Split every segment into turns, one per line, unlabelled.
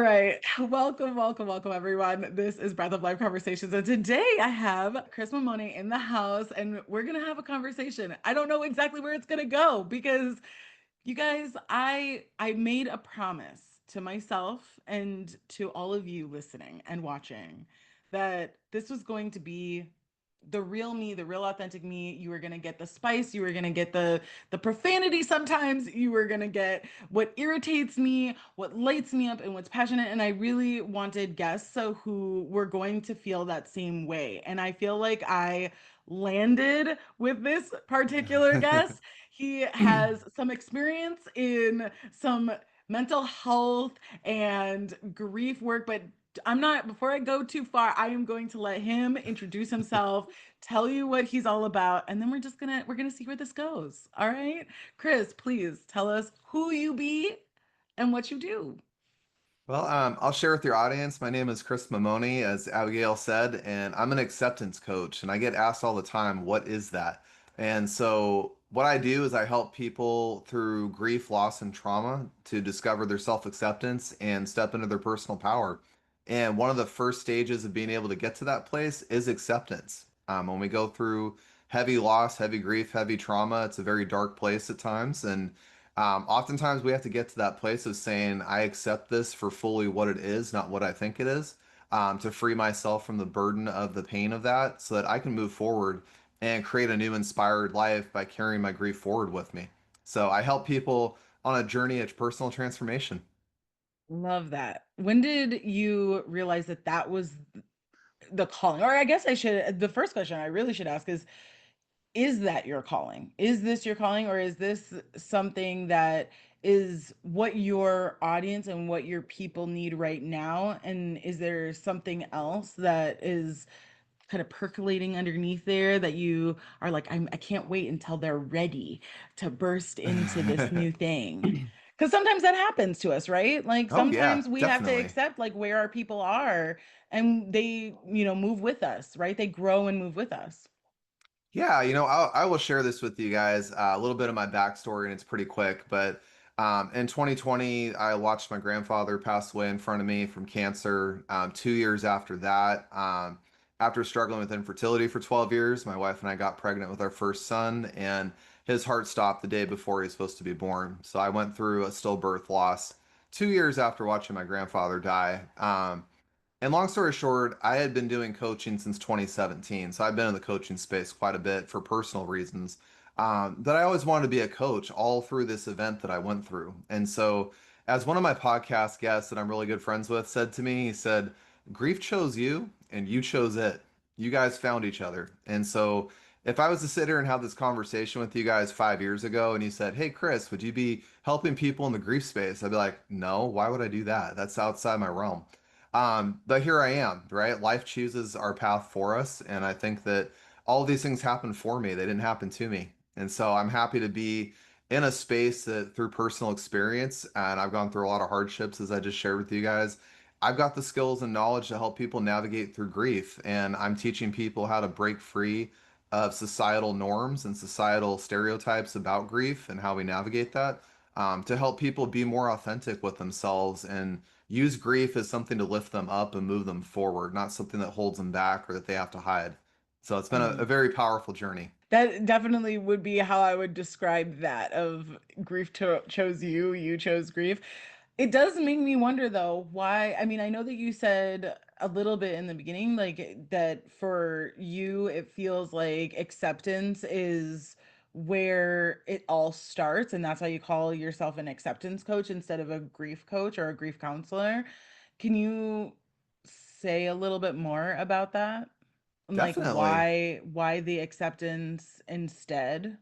right. Welcome, everyone. This is Breath of Life Conversations. And today I have Chris Mamone in the house, and we're going to have a conversation. I don't know exactly where it's going to go because you guys, I made a promise to myself and to all of you listening and watching that this was going to be the real me, the real authentic me. You were going to get the spice, you were going to get the profanity sometimes, you were going to get what irritates me, what lights me up and what's passionate, and I really wanted guests who were going to feel that same way. And I feel like I landed with this particular guest. He has some experience in some mental health and grief work, but I'm not, before I go too far, I am going to let him introduce himself, tell you what he's all about, and then we're gonna see where this goes. All right. Chris, please tell us who you be and what you do.
I'll share with your audience. My name is Chris Mamone, as Abigail said, and I'm an acceptance coach. And I get asked all the time, what is that? And so, what I do is I help people through grief, loss, and trauma to discover their self-acceptance and step into their personal power. And one of the first stages of being able to get to that place is acceptance. When we go through heavy loss, heavy grief, heavy trauma, it's a very dark place at times. And oftentimes we have to get to that place of saying, I accept this for fully what it is, not what I think it is, to free myself from the burden of the pain of that so that I can move forward and create a new inspired life by carrying my grief forward with me. So I help people on a journey of personal transformation.
Love that. When did you realize that that was the calling? Or I guess the first question I really should ask is that your calling? Is this your calling, or is this something that is what your audience and what your people need right now? And is there something else that is kind of percolating underneath there that you are like, I can't wait until they're ready to burst into this new thing? Because sometimes that happens to us, right? Like
Oh yeah,
sometimes we have to
definitely.
accept like where our people are, and they, move with us, right? They grow and move with us.
Yeah, I will share this with you guys, a little bit of my backstory, and it's pretty quick. But in 2020, I watched my grandfather pass away in front of me from cancer. 2 years after that, after struggling with infertility for 12 years, my wife and I got pregnant with our first son, and his heart stopped the day before he was supposed to be born. So I went through a stillbirth loss 2 years after watching my grandfather die. And long story short, I had been doing coaching since 2017. So I've been in the coaching space quite a bit for personal reasons. That I always wanted to be a coach all through this event that I went through. And so, as one of my podcast guests that I'm really good friends with said to me, he said, grief chose you and you chose it. You guys found each other. And so, if I was to sit here and have this conversation with you guys 5 years ago and you said, hey, Chris, would you be helping people in the grief space? I'd be like, no, why would I do that? That's outside my realm. But here I am, right? Life chooses our path for us, and I think that all of these things happened for me. They didn't happen to me. And so I'm happy to be in a space that through personal experience, and I've gone through a lot of hardships as I just shared with you guys. I've got the skills and knowledge to help people navigate through grief, and I'm teaching people how to break free of societal norms and societal stereotypes about grief and how we navigate that, to help people be more authentic with themselves and use grief as something to lift them up and move them forward, not something that holds them back or that they have to hide. So it's been a very powerful journey.
That definitely would be how I would describe that of chose you, you chose grief. It does make me wonder though, why, I mean, I know that you said a little bit in the beginning, like that for you, it feels like acceptance is where it all starts, and that's why you call yourself an acceptance coach instead of a grief coach or a grief counselor. Can you say a little bit more about that? Like
Definitely.
why the acceptance instead?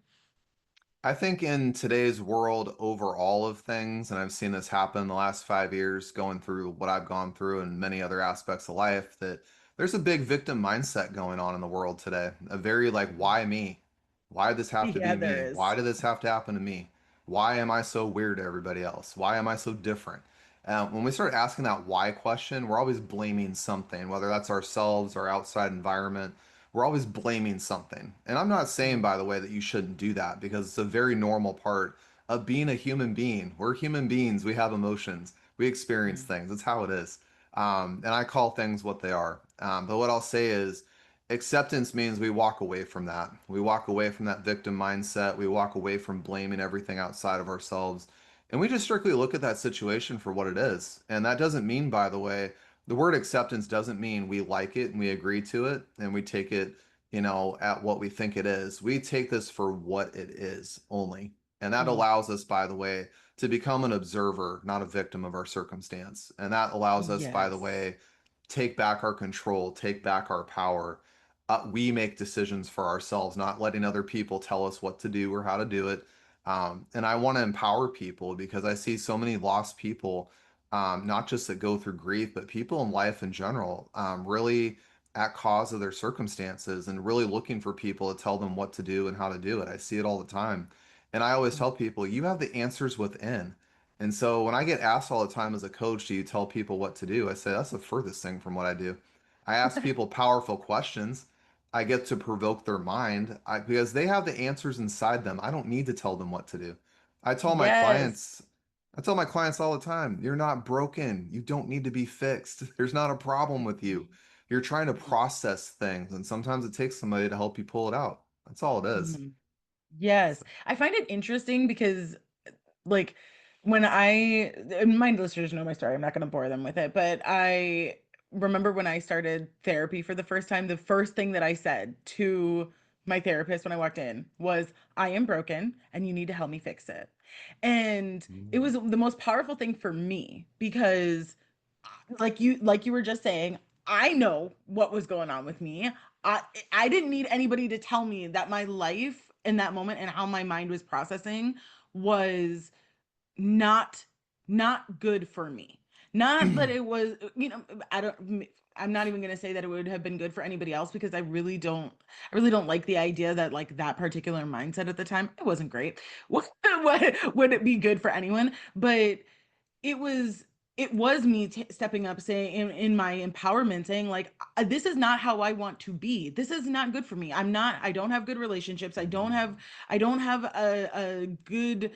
I think in today's world overall of things, and I've seen this happen in the last 5 years, going through what I've gone through and many other aspects of life, that there's a big victim mindset going on in the world today. A very like, why me? Why did this have to
Yeah,
be
there
me? Why
is.
did this have to happen to me? Why am I so weird to everybody else? Why am I so different? When we start asking that why question, we're always blaming something, whether that's ourselves or outside environment. We're always blaming something. And I'm not saying,
Mm.
by the way, that you shouldn't do that because it's a very normal part of being a human being. We're human beings, we have emotions. We experience
Mm.
things. It's how it is. And I call things what they are. But what I'll say is acceptance means we walk away from that. We walk away from that victim mindset. We walk away from blaming everything outside of ourselves. And we just strictly look at that situation for what it is. And that doesn't mean, by the way, the word acceptance doesn't mean we like it and we agree to it and we take it, at what we think it is. We take this for what it is only. And that
Mm.
allows us, by the way, to become an observer, not a victim of our circumstance. And that allows us, by the
Yes.
way, take back our control, take back our power. We make decisions for ourselves, not letting other people tell us what to do or how to do it. And I want to empower people because I see so many lost people, not just that go through grief, but people in life in general, really at cause of their circumstances and really looking for people to tell them what to do and how to do it. I see it all the time. And I always
Mm.
tell people, you have the answers within. And so when I get asked all the time as a coach, do you tell people what to do? I say, that's the furthest thing from what I do. I ask people powerful questions. I get to provoke their mind because they have the answers inside them. I don't need to tell them what to do. I tell my
Yes.
clients, I tell my clients all the time, you're not broken. You don't need to be fixed. There's not a problem with you. You're trying to
Mhm.
process things, and sometimes it takes somebody to help you pull it out. That's all it is.
Mhm. Yes. I find it interesting because like when and my listeners know my story, I'm not going to bore them with it, but I remember when I started therapy for the first time, the first thing that I said to my therapist when I walked in was, I am broken and you need to help me fix it. And it was the most powerful thing for me because like you were just saying, I know what was going on with me. I I didn't need anybody to tell me that my life in that moment and how my mind was processing was not not good for me. Not that it was, I don't I'm not even going to say that it would have been good for anybody else because I really don't like the idea that like that particular mindset at the time, it wasn't great. What would it be good for anyone? But it was it was me stepping up saying in my empowerment saying like, this is not how I want to be. This is not good for me. I don't have good relationships. I don't have a good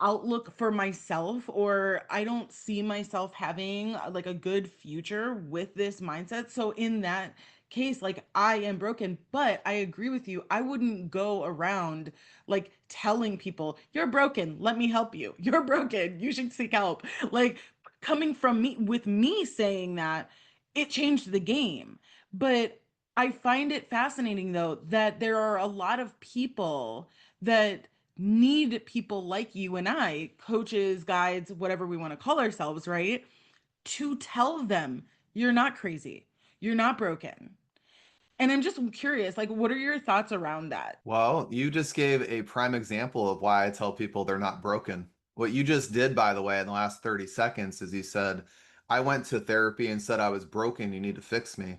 outlook for myself, or I don't see myself having like a good future with this mindset. So in that case, like I am broken, but I agree with you. I wouldn't go around like telling people, "You're broken, let me help you. You're broken, you should seek help." Like coming from me with me saying that, it changed the game. But I find it fascinating though that there are a lot of people that need people like you and I, coaches, guides, whatever we want to call ourselves, right? To tell them you're not crazy, you're not broken. And I'm just curious, like, what are your thoughts around that?
Well, you just gave a prime example of why I tell people they're not broken. What you just did, by the way, in the last 30 seconds is you said, I went to therapy and said I was broken, you need to fix me.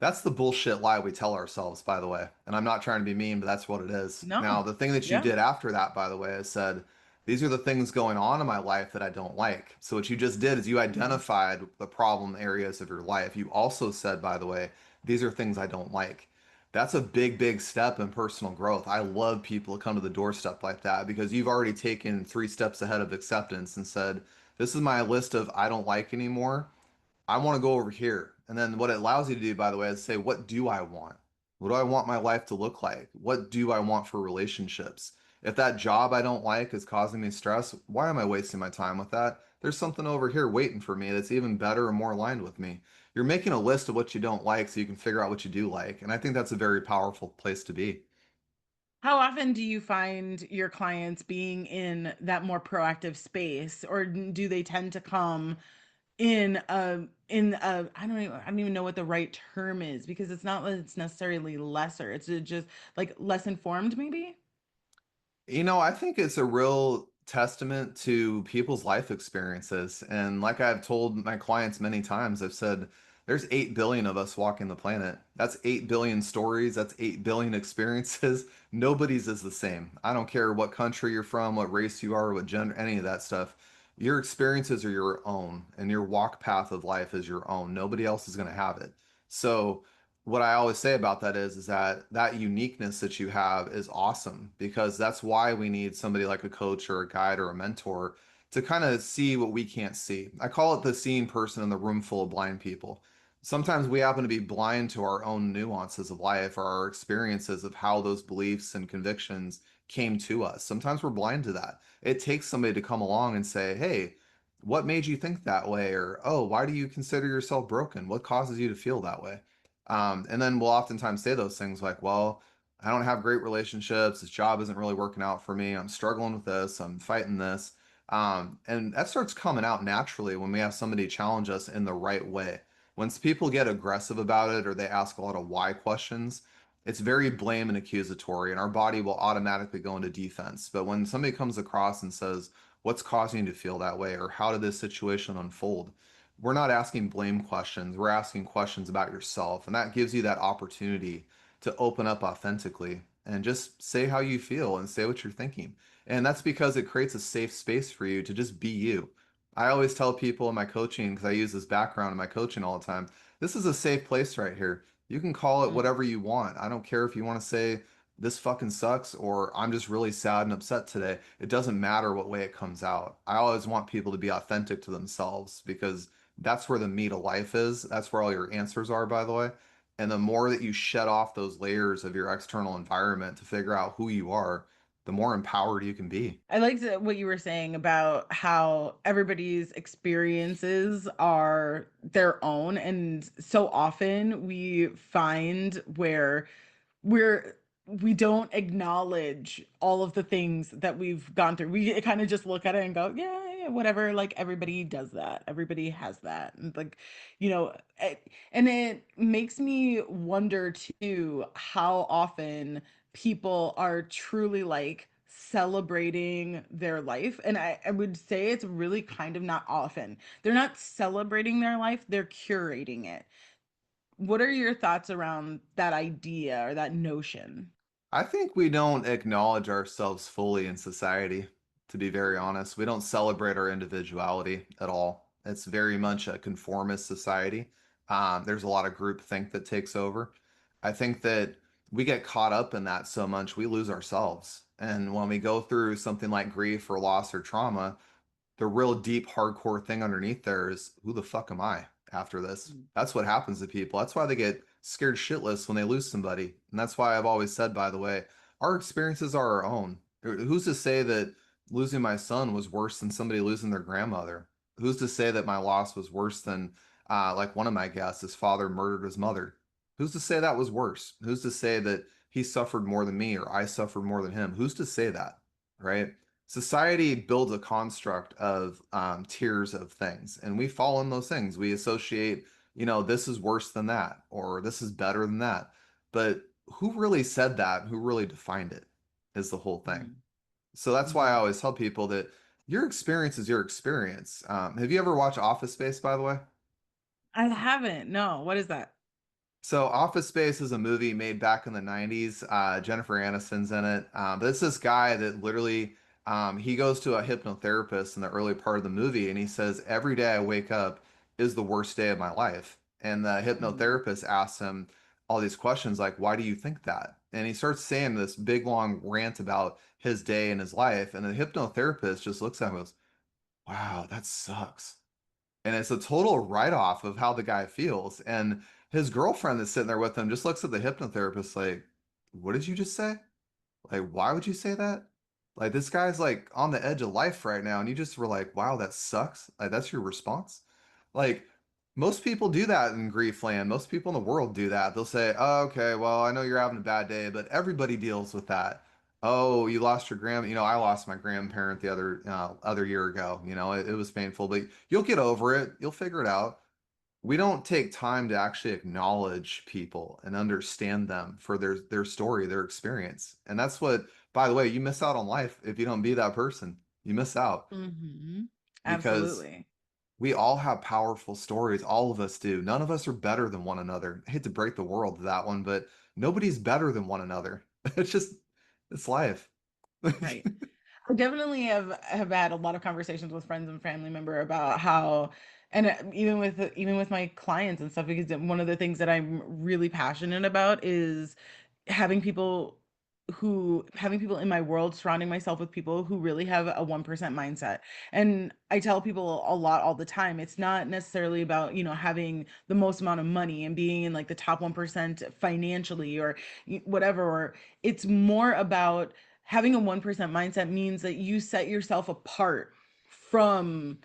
That's the bullshit lie we tell ourselves, by the way. And I'm not trying to be mean, but that's what it is. Now,
No.
the thing that you
Yeah.
did after that, by the way, is said, these are the things going on in my life that I don't like. So what you just did is you
Mhm.
identified the problem areas of your life. You also said, by the way, these are things I don't like. That's a big, big step in personal growth. I love people to come to the doorstep like that because you've already taken 3 steps ahead of acceptance and said, this is my list of I don't like anymore. I want to go over here. And then what it allows you to do, by the way, is say, what do I want? What do I want my life to look like? What do I want for relationships? If that job I don't like is causing me stress, why am I wasting my time with that? There's something over here waiting for me that's even better and more aligned with me. You're making a list of what you don't like so you can figure out what you do like. And I think that's a very powerful place to be.
How often do you find your clients being in that more proactive space, or do they tend to come in a I don't even know what the right term is because it's not that it's necessarily lesser. It's just like less informed maybe?
I think it's a real testament to people's life experiences. And like I've told my clients many times, I've said there's 8 billion of us walking the planet. That's 8 billion stories. That's 8 billion experiences. Nobody's is the same. I don't care what country you're from, what race you are, what gender, any of that stuff. Your experiences are your own, and your walk path of life is your own. Nobody else is going to have it. So, what I always say about that is that that uniqueness that you have is awesome because that's why we need somebody like a coach or a guide or a mentor to kind of see what we can't see. I call it the seeing person in the room full of blind people. Sometimes we happen to be blind to our own nuances of life or our experiences of how those beliefs and convictions came to us. Sometimes we're blind to that. It takes somebody to come along and say, hey, what made you think that way? Or, oh, why do you consider yourself broken? What causes you to feel that way? And then we'll oftentimes say those things like, well, I don't have great relationships. This job isn't really working out for me. I'm struggling with this. I'm fighting this. And that starts coming out naturally when we have somebody challenge us in the right way. Once people get aggressive about it or they ask a lot of why questions, it's very blame and accusatory, and our body will automatically go into defense. But when somebody comes across and says, what's causing you to feel that way, or how did this situation unfold? We're not asking blame questions. We're asking questions about yourself. And that gives you that opportunity to open up authentically and just say how you feel and say what you're thinking. And that's because it creates a safe space for you to just be you. I always tell people in my coaching, because I use this background in my coaching all the time, this is a safe place right here. You can call it
Mm.
whatever you want. I don't care if you want to say, this fucking sucks, or I'm just really sad and upset today. It doesn't matter what way it comes out. I always want people to be authentic to themselves because that's where the meat of life is. That's where all your answers are, by the way. And the more that you shed off those layers of your external environment to figure out who you are, the more empowered you can be.
I liked what you were saying about how everybody's experiences are their own. And so often we find where we're we don't acknowledge all of the things that we've gone through. We kind of just look at it and go, yeah, yeah, whatever. Like everybody does that. Everybody has that. And like, and it makes me wonder too how often people are truly like celebrating their life. And I would say it's really kind of not often. They're not celebrating their life, they're curating it. What are your thoughts around that idea or that notion?
I think we don't acknowledge ourselves fully in society, to be very honest. We don't celebrate our individuality at all. It's very much a conformist society. There's a lot of groupthink that takes over. I think that we get caught up in that so much, we lose ourselves. And when we go through something like grief or loss or trauma, the real deep hardcore thing underneath there is who the fuck am I after this?
Mm.
That's what happens to people. That's why they get scared shitless when they lose somebody. And that's why I've always said, by the way, our experiences are our own. Who's to say that losing my son was worse than somebody losing their grandmother? Who's to say that my loss was worse than, like one of my guests, his father murdered his mother? Who's to say that was worse? Who's to say that he suffered more than me or I suffered more than him? Who's to say that? Right? Society builds a construct of tiers of things, and we fall in those things. We associate, this is worse than that, or this is better than that. But who really said that? Who really defined it is the whole thing.
Mhm.
So that's why I
Mhm.
always tell people that your experience is your experience. Have you ever watched Office Space, by the way?
I haven't. No. What is that?
So Office Space is a movie made back in the 90s. Jennifer Aniston's in it. But it's this guy that literally he goes to a hypnotherapist in the early part of the movie and he says, every day I wake up is the worst day of my life. And the
Mhm.
hypnotherapist asks him all these questions like, why do you think that? And he starts saying this big long rant about his day and his life. And the hypnotherapist just looks at him and goes, wow, that sucks. And it's a total write-off of how the guy feels. And his girlfriend that's sitting there with him just looks at the hypnotherapist like, what did you just say? Like, why would you say that? Like, this guy's like on the edge of life right now. And you just were like, wow, that sucks. Like, that's your response? Like, most people do that in grief land. Most people in the world do that. They'll say, oh, okay, well, I know you're having a bad day, but everybody deals with that. Oh, you lost your grand, I lost my grandparent the other year ago. It was painful, but you'll get over it. You'll figure it out. We don't take time to actually acknowledge people and understand them for their story, their experience. And that's what, by the way, you miss out on life if you don't be that person. You miss out
Mhm.
because
Absolutely.
we all have powerful stories. All of us do. None of us are better than one another. I hate to break the world to that one, but nobody's better than one another. It's just, it's life.
Right. I definitely have had a lot of conversations with friends and family member about how, and even with my clients and stuff, because one of the things that I'm really passionate about is having people who having people in my world, surrounding myself with people who really have a 1% mindset. And I tell people a lot all the time, it's not necessarily about, having the most amount of money and being in like the top 1% financially or whatever. Or it's more about having a 1% mindset means that you set yourself apart from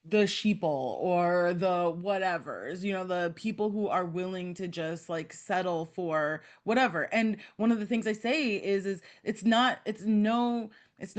the sheeple or the whatevers, the people who are willing to just like settle for whatever. And one of the things I say is it's no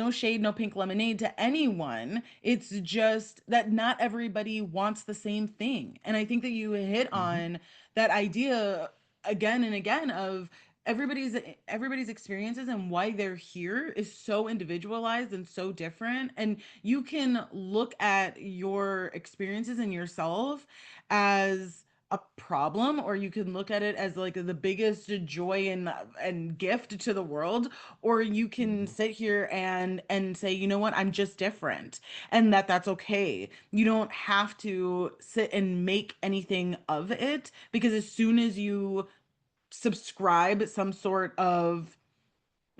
shade, no pink lemonade to anyone. It's just that not everybody wants the same thing. And I think that you hit
Mhm.
on that idea again and again of everybody's experiences and why they're here is so individualized and so different. And you can look at your experiences and yourself as a problem, or you can look at it as like the biggest joy and gift to the world, or you can
Mhm.
sit here and say, you know what, I'm just different, and that's okay. You don't have to sit and make anything of it, because as soon as you subscribe some sort of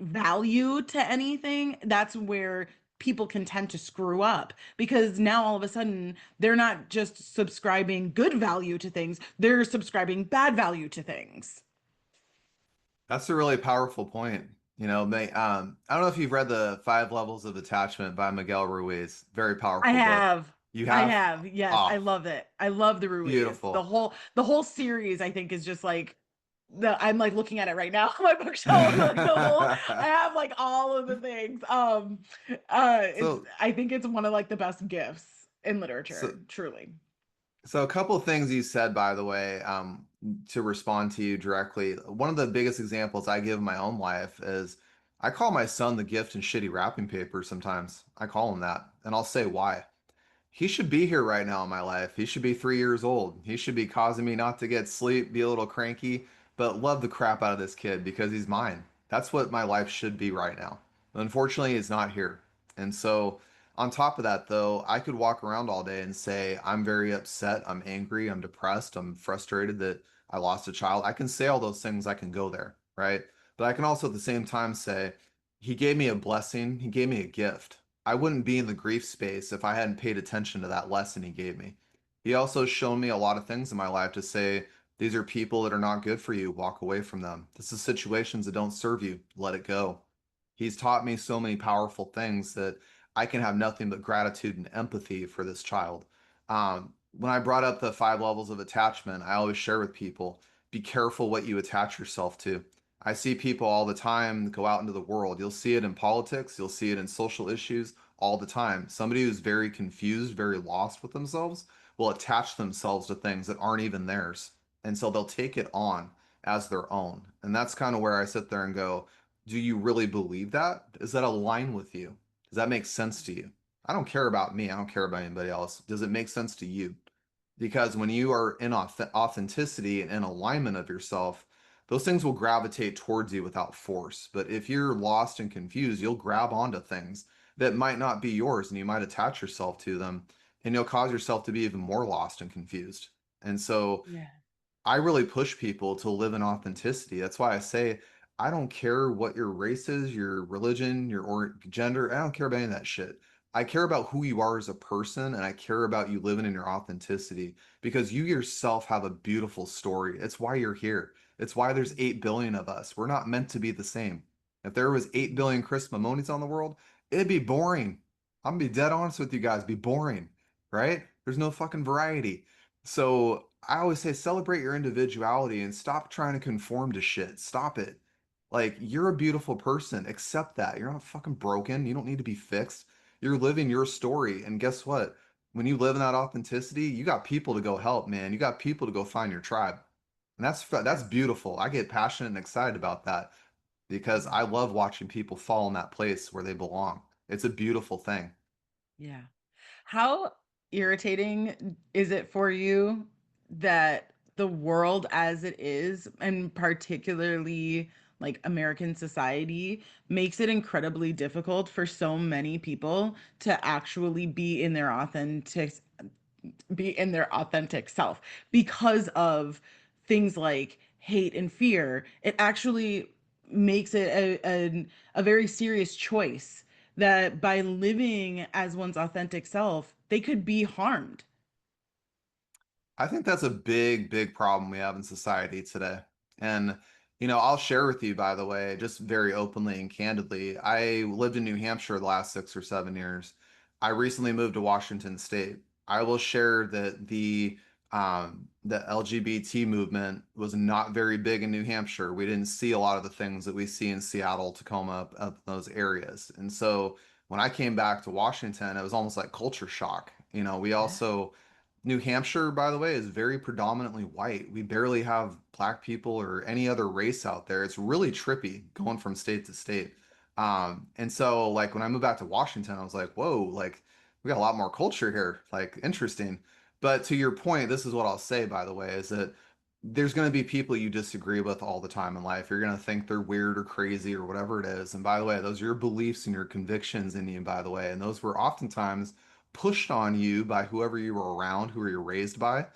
value to anything, that's where people can tend to screw up, because now all of a sudden they're not just subscribing good value to things, they're subscribing bad value to things.
That's a really powerful point. I don't know if you've read the Five Levels of Attachment by Miguel Ruiz. Very
I
powerful book.
have.
You
I
have?
have. Yes, I
Oh,
love it. I love the Ruiz. The
beautiful.
whole the whole series I think is just like I'm like looking at it right now on my bookshelf. Like the whole I have like all of the things. It's
So,
I think it's one of like the best gifts in
so,
literature, truly.
so a couple of things you said, by the way, to respond to you directly. One of the biggest examples I give in my own life is I call my son the gift in shitty wrapping paper sometimes. I call him that, and I'll say why. He should be here right now in my life. He should be 3 years old. He should be causing me not to get sleep, be a little cranky, but love the crap out of this kid because he's mine. That's what my life should be right now. Unfortunately, he's not here. And so, on top of that, though, I could walk around all day and say, I'm very upset, I'm angry, I'm depressed, I'm frustrated that I lost a child. I can say all those things, I can go there, right? But I can also at the same time say, he gave me a blessing, he gave me a gift. I wouldn't be in the grief space if I hadn't paid attention to that lesson he gave me. He also shown me a lot of things in my life to say, these are people that are not good for you. Walk away from them. This is situations that don't serve you. Let it go. He's taught me so many powerful things that I can have nothing but gratitude and empathy for this child. When I brought up the 5 levels of attachment, I always share with people, be careful what you attach yourself to. I see people all the time go out into the world. You'll see it in politics, you'll see it in social issues all the time. Somebody who's very confused, very lost with themselves will attach themselves to things that aren't even theirs. And so they'll take it on as their own. And that's kind of where I sit there and go, do you really believe that? Does that align with you? Does that make sense to you? I don't care about me. I don't care about anybody else. Does it make sense to you? Because when you are in authenticity and in alignment of yourself, those things will gravitate towards you without force. But if you're lost and confused, you'll grab onto things that might not be yours and you might attach yourself to them and you'll cause yourself to be even more lost and confused. And so
Yeah.
I really push people to live in authenticity. That's why I say I don't care what your race is, your religion, your or gender. I don't care about any of that shit. I care about who you are as a person, and I care about you living in your authenticity because you yourself have a beautiful story. It's why you're here. It's why there's 8 billion of us. We're not meant to be the same. If there was 8 billion Chris Mamones on the world, it'd be boring. I'm gonna be dead honest with you guys, be boring, right? There's no fucking variety. So I always say celebrate your individuality and stop trying to conform to shit. Stop it. Like, you're a beautiful person. Accept that. You're not fucking broken. You don't need to be fixed. You're living your story. And guess what? When you live in that authenticity, you got people to go help, man. You got people to go find your tribe. And that's
Yes.
beautiful. I get passionate and excited about that because
Yeah.
I love watching people fall in that place where they belong. It's a beautiful thing.
Yeah. How irritating is it for you that the world as it is, and particularly like American society, makes it incredibly difficult for so many people to actually be in their authentic self because of things like hate and fear? It actually makes it a very serious choice that by living as one's authentic self, they could be harmed.
I think that's a big, big problem we have in society today. And, I'll share with you, by the way, just very openly and candidly. I lived in New Hampshire the last 6 or 7 years. I recently moved to Washington State. I will share that the LGBT movement was not very big in New Hampshire. We didn't see a lot of the things that we see in Seattle, Tacoma, up in those areas. And so when I came back to Washington, it was almost like culture shock. We
Yeah.
also New Hampshire, by the way, is very predominantly white. We barely have black people or any other race out there. It's really trippy going from state to state. And so, like, when I moved back to Washington, I was like, whoa, like, we got a lot more culture here. Like, interesting. But to your point, this is what I'll say, by the way, is that there's going to be people you disagree with all the time in life. You're going to think they're weird or crazy or whatever it is. And by the way, those are your beliefs and your convictions in you, by the way. And those were oftentimes pushed on you by whoever you were around, who you were raised by,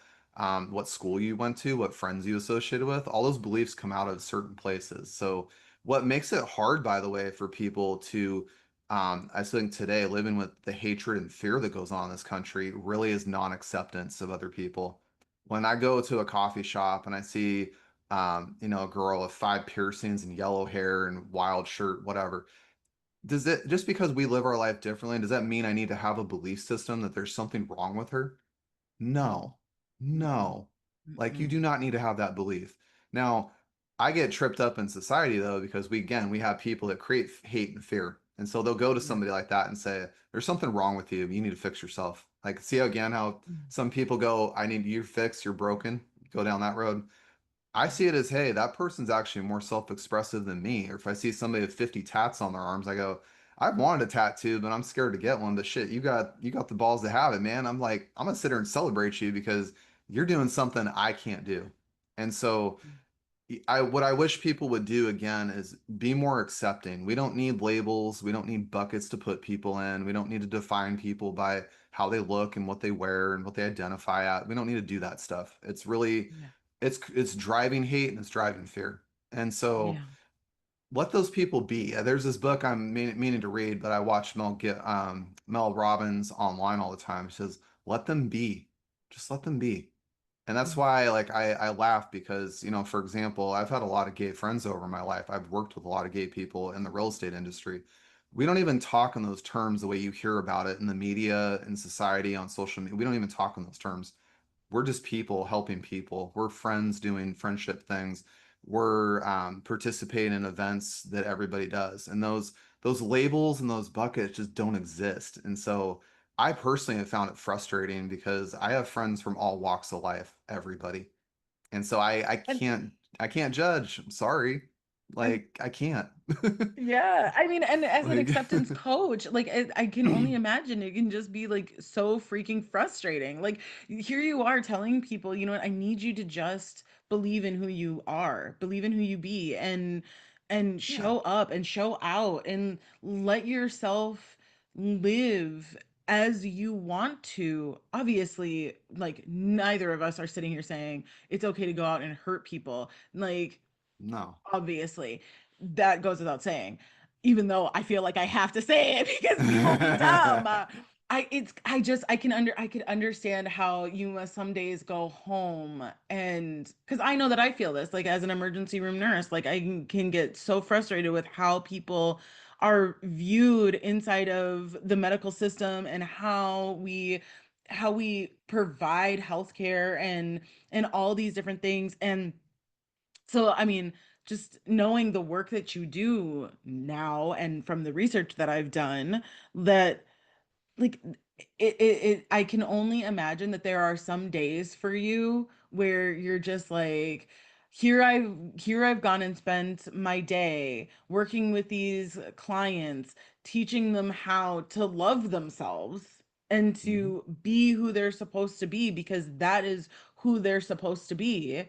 what school you went to, what friends you associated with. All those beliefs come out of certain places. So, what makes it hard, by the way, for people to, I think today, living with the hatred and fear that goes on in this country really is non-acceptance of other people. When I go to a coffee shop and I see, a girl with 5 piercings and yellow hair and wild shirt, whatever, does it just because we live our life differently, does that mean I need to have a belief system that there's something wrong with her? No,
Mm-mm.
no. Like you
Mm-mm.
do not need to have that belief. Now, I get tripped up in society though, because we have people that create hate and fear. And so they'll go to
Yeah.
somebody like that and say, there's something wrong with you. You need to fix yourself. Like, see how again how some people go, I need you fixed, you're broken. Go down that road. I see it as, hey, that person's actually more self-expressive than me. Or if I see somebody with 50 tats on their arms, I go, I've wanted a tattoo, but I'm scared to get one. But shit, you got the balls to have it, man. I'm like, I'm gonna sit here and celebrate you because you're doing something I can't do. And so what I wish people would do again is be more accepting. We don't need labels. We don't need buckets to put people in. We don't need to define people by how they look and what they wear and what they identify at. We don't need to do that stuff. It's really
Yeah.
it's driving hate and it's driving fear. And so
Yeah.
let those people be. There's this book I'm meaning to read, but I watch Mel Robbins online all the time. He says, "Let them be, just let them be." And that's
Mhm.
why, like, I laugh because, for example, I've had a lot of gay friends over my life. I've worked with a lot of gay people in the real estate industry. We don't even talk in those terms the way you hear about it in the media, in society, on social media. We don't even talk in those terms. We're just people helping people. We're friends doing friendship things. We're participating in events that everybody does. And those labels and those buckets just don't exist. And so I personally have found it frustrating because I have friends from all walks of life, everybody. And so
And
I can't judge. I'm sorry.
and
Like I can't.
yeah, I mean, and as an
Like
acceptance coach, like I can only imagine it can just be like so freaking frustrating. Like here you are telling people, you know what, I need you to just believe in who you are, believe in who you be, and
yeah,
show up and show out and let yourself live as you want to. Obviously, like neither of us are sitting here saying it's okay to go out and hurt people. Like
no.
obviously that goes without saying, even though I feel like I have to say it because people be dumb. I could understand how you must some days go home, and because I know that I feel this like as an emergency room nurse, like can get so frustrated with how people are viewed inside of the medical system and how we provide healthcare and all these different things. And so, I mean, just knowing the work that you do now and from the research that I've done, that like I can only imagine that there are some days for you where you're just like, here I've gone and spent my day working with these clients, teaching them how to love themselves and
Mhm.
to be who they're supposed to be because that is who they're supposed to be.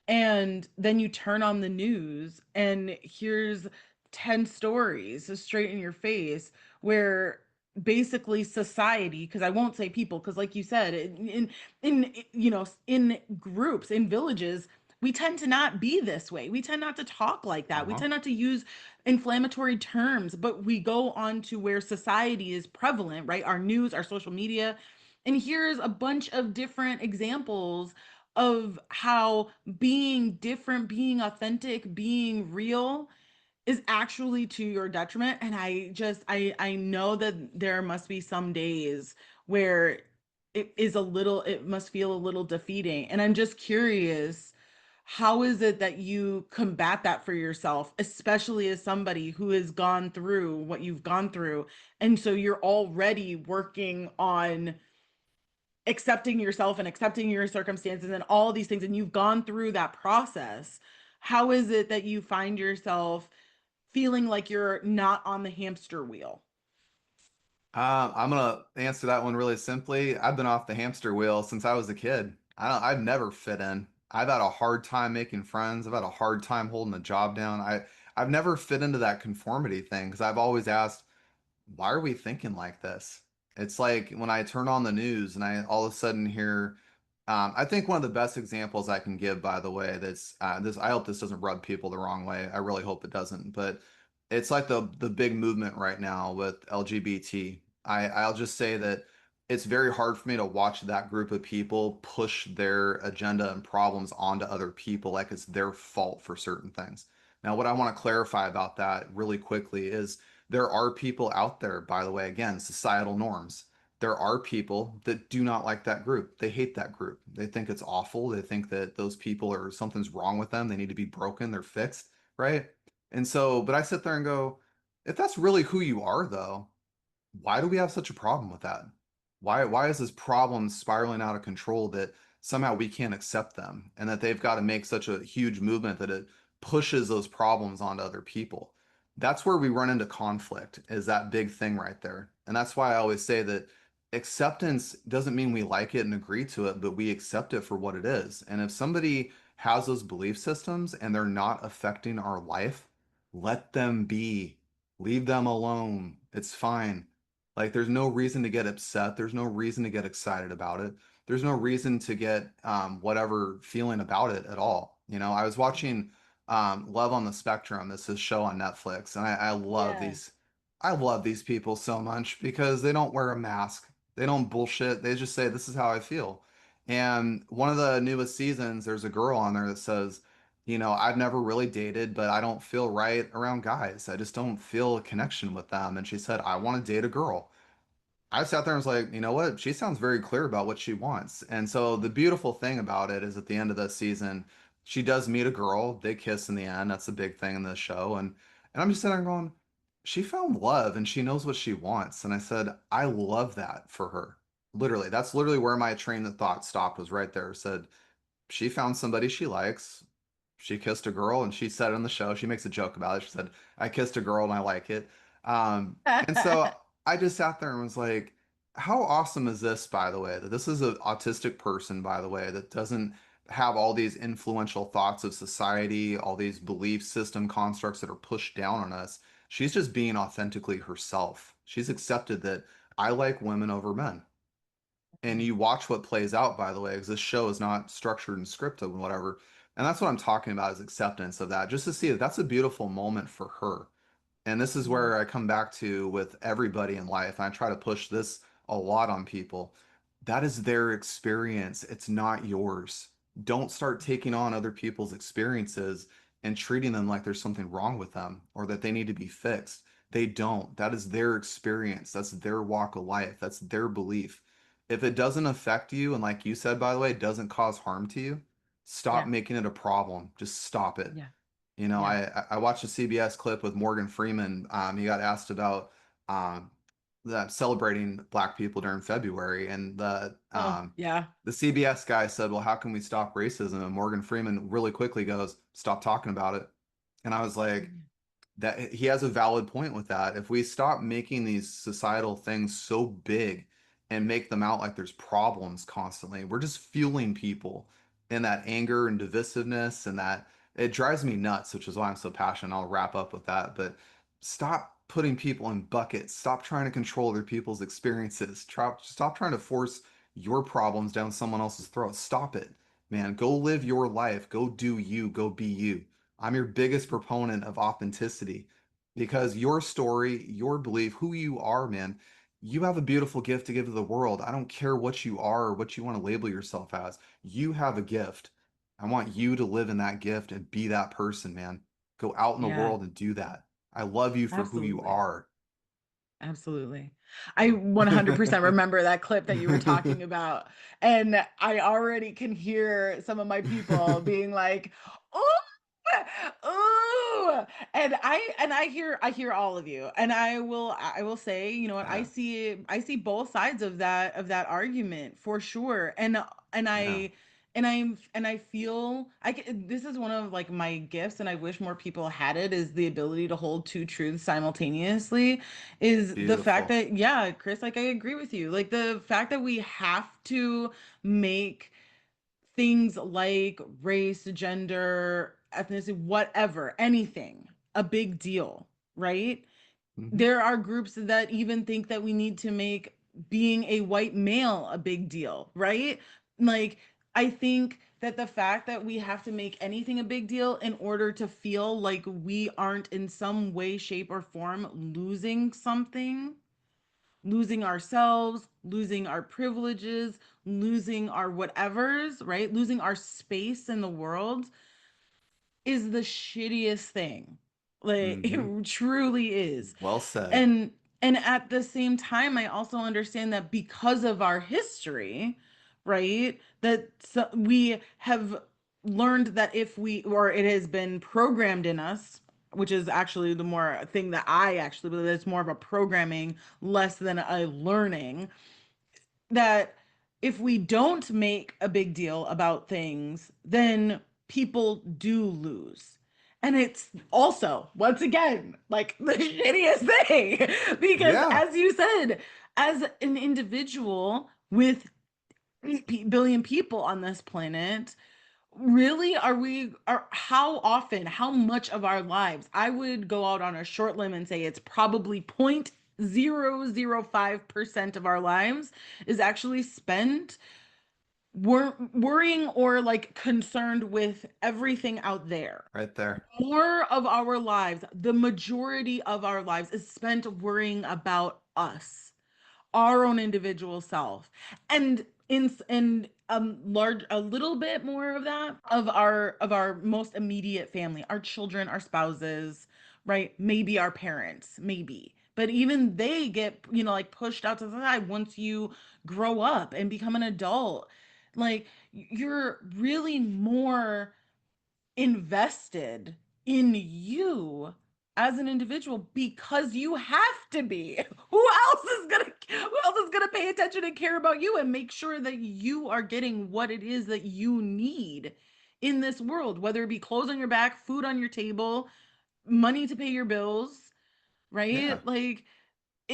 And then you turn on the news and here's 10 stories straight in your face where basically society, because I won't say people, because like you said, in in groups, in villages, we tend to not be this way. We tend not to talk like that. We
Uh-huh.
tend not to use inflammatory terms, but we go on to where society is prevalent, right? Our news, our social media. And here's a bunch of different examples of how being different, being authentic, being real is actually to your detriment. And I know that there must be some days where it must feel a little defeating. And I'm just curious, how is it that you combat that for yourself, especially as somebody who has gone through what you've gone through, and so you're already working on accepting yourself and accepting your circumstances and all these things, and you've gone through that process. How is it that you find yourself feeling like you're not on the hamster wheel?
I'm gonna answer that one really simply. I've been off the hamster wheel since I was a kid. I've never fit in. I've had a hard time making friends. I've had a hard time holding a job down. I've never fit into that conformity thing because I've always asked, why are we thinking like this? It's like when I turn on the news and I all of a sudden hear, I think one of the best examples I can give, by the way, that's this. I hope this doesn't rub people the wrong way. I really hope it doesn't. But it's like the big movement right now with LGBT. I'll just say that it's very hard for me to watch that group of people push their agenda and problems onto other people like it's their fault for certain things. Now, what I want to clarify about that really quickly is there are people out there, by the way, again, societal norms. There are people that do not like that group. They hate that group. They think it's awful. They think that those people are something's wrong with them. They need to be broken. They're fixed, right? And so, but I sit there and go, if that's really who you are, though, why do we have such a problem with that? Why is this problem spiraling out of control that somehow we can't accept them and that they've got to make such a huge movement that it pushes those problems onto other people? That's where we run into conflict, is that big thing right there. And that's why I always say that acceptance doesn't mean we like it and agree to it, but we accept it for what it is. And if somebody has those belief systems and they're not affecting our life, let them be. Leave them alone. It's fine. Like, there's no reason to get upset. There's no reason to get excited about it. There's no reason to get whatever feeling about it at all. You know, I was watching Love on the Spectrum. This is a show on Netflix, and
Yes.
I love these people so much because they don't wear a mask. They don't bullshit. They just say, this is how I feel. And one of the newest seasons, there's a girl on there that says, you know, I've never really dated, but I don't feel right around guys. I just don't feel a connection with them. And she said, I want to date a girl. I sat there and was like, you know what? She sounds very clear about what she wants. And so the beautiful thing about it is at the end of the season, she does meet a girl. They kiss in the end. That's the big thing in the show. And I'm just sitting there going, she found love and she knows what she wants. And I said, I love that for her. Literally, that's literally where my train of thought stopped, was right there. It said, she found somebody she likes. She kissed a girl, and she said it on the show. She makes a joke about it. She said, I kissed a girl and I like it. And so I just sat there and was like, how awesome is this, by the way, that this is an autistic person, by the way, that doesn't have all these influential thoughts of society, all these belief system constructs that are pushed down on us. She's just being authentically herself. She's accepted that I like women over men. And you watch what plays out, by the way, because this show is not structured and scripted and whatever. And that's what I'm talking about, is acceptance of that. Just to see that that's a beautiful moment for her. And this is
Mhm.
where I come back to with everybody in life. And I try to push this a lot on people. That is their experience. It's not yours. Don't start taking on other people's experiences and treating them like there's something wrong with them or that they need to be fixed. They don't. That is their experience. That's their walk of life. That's their belief. If it doesn't affect you, and like you said, by the way, it doesn't cause harm to you, stop
Yeah.
making it a problem. Just stop it.
Yeah.
You know,
Yeah.
I watched a CBS clip with Morgan Freeman. He got asked about um, celebrating Black people during February, and
Oh, yeah.
the CBS guy said, "Well, how can we stop racism?" And Morgan Freeman really quickly goes, "Stop talking about it." And I was like, that he has a valid point with that. If we stop making these societal things so big and make them out like there's problems constantly, we're just fueling people in that anger and divisiveness, and that it drives me nuts, which is why I'm so passionate. I'll wrap up with that. But stop putting people in buckets. Stop trying to control other people's experiences. Stop trying to force your problems down someone else's throat. Stop it. man, go live your life. Go do you. Go be you. I'm your biggest proponent of authenticity because your story, your belief, who you are, man, you have a beautiful gift to give to the world. I don't care what you are or what you want to label yourself as. You have a gift. I want you to live in that gift and be that person, man. Go out in the
Yeah,
world and do that. I love you for who you
absolutely.
are.
Absolutely. I
So
100% remember that clip that you were talking about. And I already can hear some of my people being like, "Ooh, ooh." And I hear all of you. And I will say, you know what,
yeah,
I see both sides of that argument for sure. And
yeah,
I feel this is one of like my gifts, and I wish more people had it, is the ability to hold two truths simultaneously. Is the fact
beautiful.
that, yeah, Chris, like I agree with you. Like the fact that we have to make things like race, gender, ethnicity, whatever, anything, a big deal, right?
Hmm.
There are groups that even think that we need to make being a white male a big deal, right? Like, I think that the fact that we have to make anything a big deal in order to feel like we aren't in some way, shape, or form losing something, losing ourselves, losing our privileges, losing our whatevers, right? Losing our space in the world is the shittiest thing. Like,
Hmm.
it truly is.
Well said.
And and at the same time, I also understand that because of our history, right, that we have learned that if we, or it has been programmed in us, which is actually the more thing that I actually believe, it's more of a programming less than a learning, that if we don't make a big deal about things, then people do lose. And it's also, once again, like the shittiest thing. Because
Yeah,
as you said, as an individual with 8 billion people on this planet, really, are how often, how much of our lives, I would go out on a short limb and say it's probably 0.005% of our lives is actually spent worrying or like concerned with everything out there.
right there.
More of our lives, the majority of our lives is spent worrying about us, our own individual self, and in large, a little bit more of that of our most immediate family, our children, our spouses, right? Maybe our parents, maybe. But even they get, like pushed out to the side once you grow up and become an adult. Like, you're really more invested in you as an individual because you have to be. Who else is going to pay attention and care about you and make sure that you are getting what it is that you need in this world, whether it be clothes on your back, food on your table, money to pay your bills,
Yeah,
right? Like,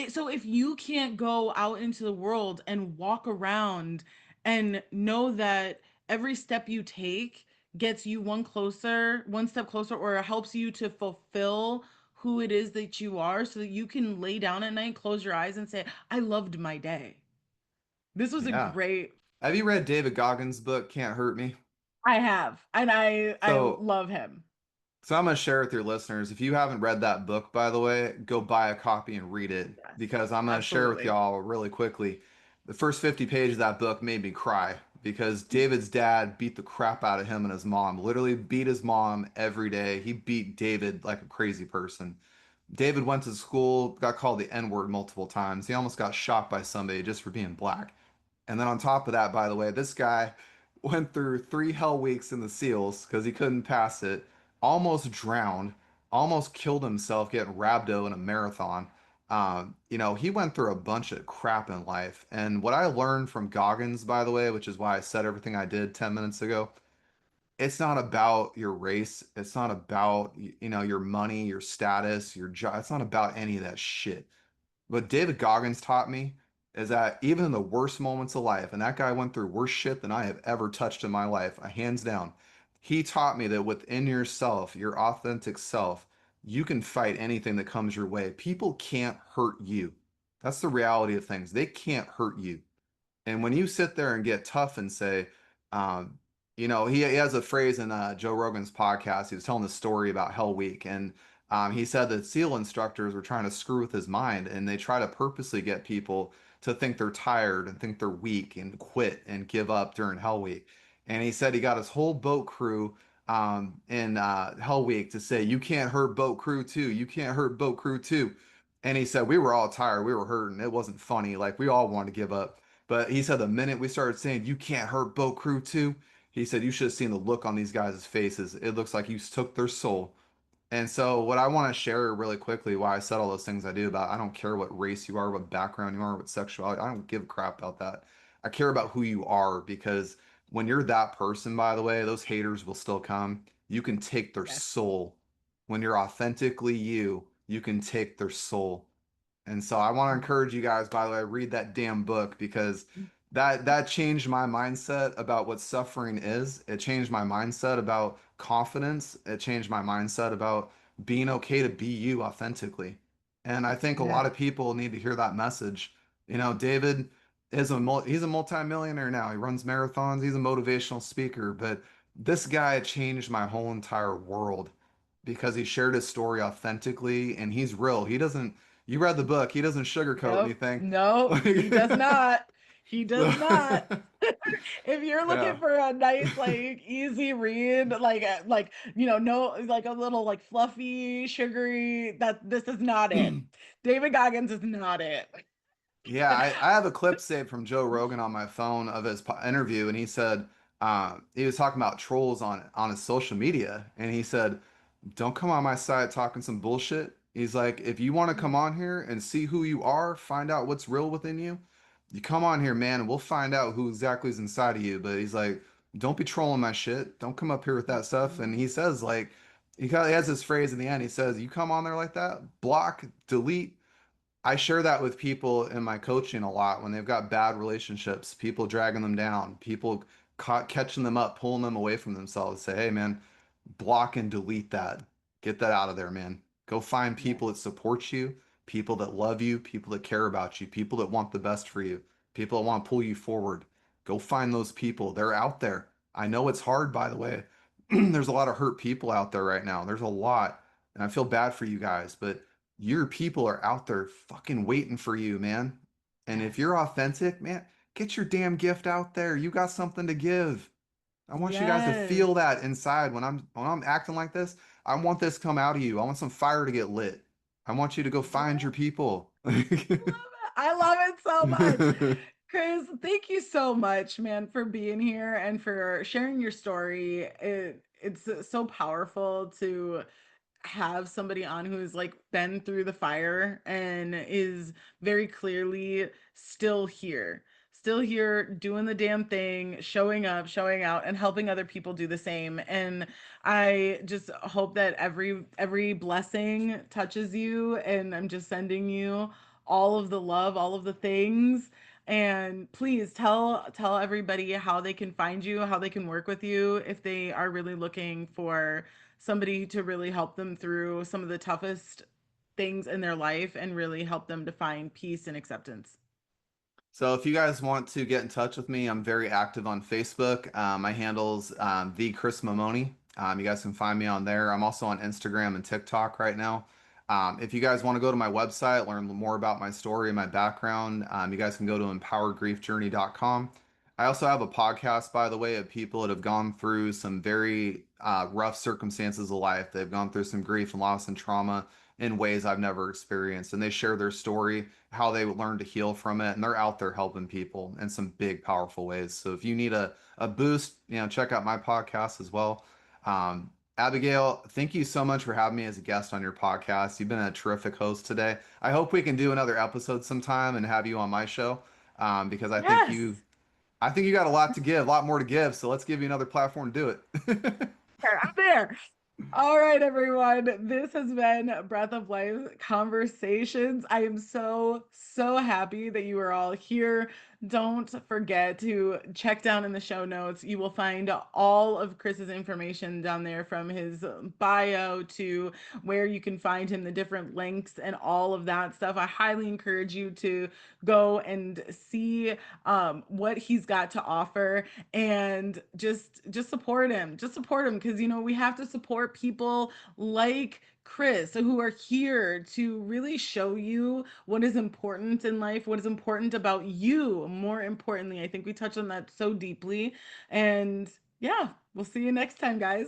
so if you can't go out into the world and walk around and know that every step you take gets you one step closer, or helps you to fulfill who it is that you are, so that you can lay down at night, close your eyes and say, I loved my day. This was a
yeah.
great.
Have you read David Goggins' book, Can't Hurt Me?
I have, and I
So,
love him.
so I'm going to share with your listeners. If you haven't read that book, by the way, go buy a copy and read it
Yes,
because I'm going to share with
absolutely.
y'all really quickly. The first 50 pages of that book made me cry because David's dad beat the crap out of him and his mom. Literally beat his mom every day. He beat David like a crazy person. David went to school, got called the N-word multiple times. He almost got shot by somebody just for being black. And then on top of that, by the way, this guy went through 3 hell weeks in the SEALs because he couldn't pass it, almost drowned, almost killed himself getting rhabdo in a marathon. He went through a bunch of crap in life. And what I learned from Goggins, by the way, which is why I said everything I did 10 minutes ago, it's not about your race. It's not about, your money, your status, your job. It's not about any of that shit. What David Goggins taught me is that even in the worst moments of life, and that guy went through worse shit than I have ever touched in my life, hands down. He taught me that within yourself, your authentic self, you can fight anything that comes your way. People can't hurt you. That's the reality of things. They can't hurt you. And when you sit there and get tough and say, um, he has a phrase in Joe Rogan's podcast. He was telling the story about Hell Week, and he said that SEAL instructors were trying to screw with his mind, and they try to purposely get people to think they're tired and think they're weak and quit and give up during Hell Week. And he said he got his whole boat crew in Hell Week to say, "You can't hurt boat crew too. You can't hurt boat crew too." And he said we were all tired, we were hurting. It wasn't funny. Like we all wanted to give up. But he said the minute we started saying, "You can't hurt boat crew too," he said, you should have seen the look on these guys' faces. It looks like you took their soul. And so, what I want to share really quickly, why I said all those things I do about, I don't care what race you are, what background you are, what sexuality, I don't give a crap about that. I care about who you are because when you're that person, by the way, those haters will still come. You can take their
Yes.
soul. When you're authentically you, you can take their soul. And so I want to encourage you guys, by the way, read that damn book because that changed my mindset about what suffering is. It changed my mindset about confidence. It changed my mindset about being okay to be you authentically. And I think a lot
Yeah.
of people need to hear that message. David he's a multimillionaire now. He runs marathons. He's a motivational speaker, but this guy changed my whole entire world because he shared his story authentically and he's real. He doesn't You read the book. He doesn't sugarcoat
Nope.
anything.
Nope. He does not. He does not.
So-
If you're
yeah.
looking for a nice, like, easy read, like, no, like a little like fluffy, sugary, that this is not it. David Goggins is not it.
Yeah, I have a clip saved from Joe Rogan on my phone of his interview, and he said he was talking about trolls on his social media, and he said, "Don't come on my side talking some bullshit." He's like, "If you want to come on here and see who you are, find out what's real within you, you come on here, man, and we'll find out who exactly is inside of you." But he's like, "Don't be trolling my shit. Don't come up here with that stuff." And he says like, he has this phrase in the end. He says, "You come on there like that, block, delete." I share that with people in my coaching a lot when they've got bad relationships, people dragging them down, people catching them up, pulling them away from themselves. Say, hey, man, block and delete that. Get that out of there, man. Go find
Yeah.
people that support you, people that love you, people that care about you, people that want the best for you, people that want to pull you forward. Go find those people. They're out there. I know it's hard, by the way. There's a lot of hurt people out there right now. There's a lot. And I feel bad for you guys, but your people are out there fucking waiting for you, man. And if
Yes.
you're authentic, man, get your damn gift out there. You got something to give. I want you guys to
Yes.
feel that inside when I'm acting like this. I want this to come out of you. I want some fire to get lit. I want you to go find your
Yeah.
people.
Love it. I love it so much. Chris, thank you so much, man, for being here and for sharing your story. It's so powerful to have somebody on who's like been through the fire and is very clearly still here doing the damn thing, showing up, showing out, and helping other people do the same. And I just hope that every blessing touches you, and I'm just sending you all of the love, all of the things. And please tell everybody how they can find you, how they can work with you if they are really looking for somebody to really help them through some of the toughest things in their life and really help them to find peace and acceptance.
So if you guys want to get in touch with me, I'm very active on Facebook. My handle's the Chris Mamone. You guys can find me on there. I'm also on Instagram and TikTok right now. If you guys want to go to my website, learn more about my story and my background, you guys can go to empowergriefjourney.com. I also have a podcast, by the way, of people that have gone through some very rough circumstances of life. They've gone through some grief and loss and trauma in ways I've never experienced, and they share their story, how they learned to heal from it, and they're out there helping people in some big, powerful ways. So if you need a boost, check out my podcast as well. Abigail, thank you so much for having me as a guest on your podcast. You've been a terrific host today. I hope we can do another episode sometime and have you on my show, because
Yes.
I think you got a lot to give, a lot more to give. So let's give you another platform to do it.
I'm there. All right, everyone. This has been Breath of Life Conversations. I am so, so happy that you are all here. Don't forget to check down in the show notes. You will find all of Chris's information down there, from his bio to where you can find him, the different links and all of that stuff. I highly encourage you to go and see what he's got to offer, and just support him. Just support him, because we have to support people like Chris, who are here to really show you what is important in life, what is important about you. More importantly, I think we touched on that so deeply. And yeah, we'll see you next time, guys.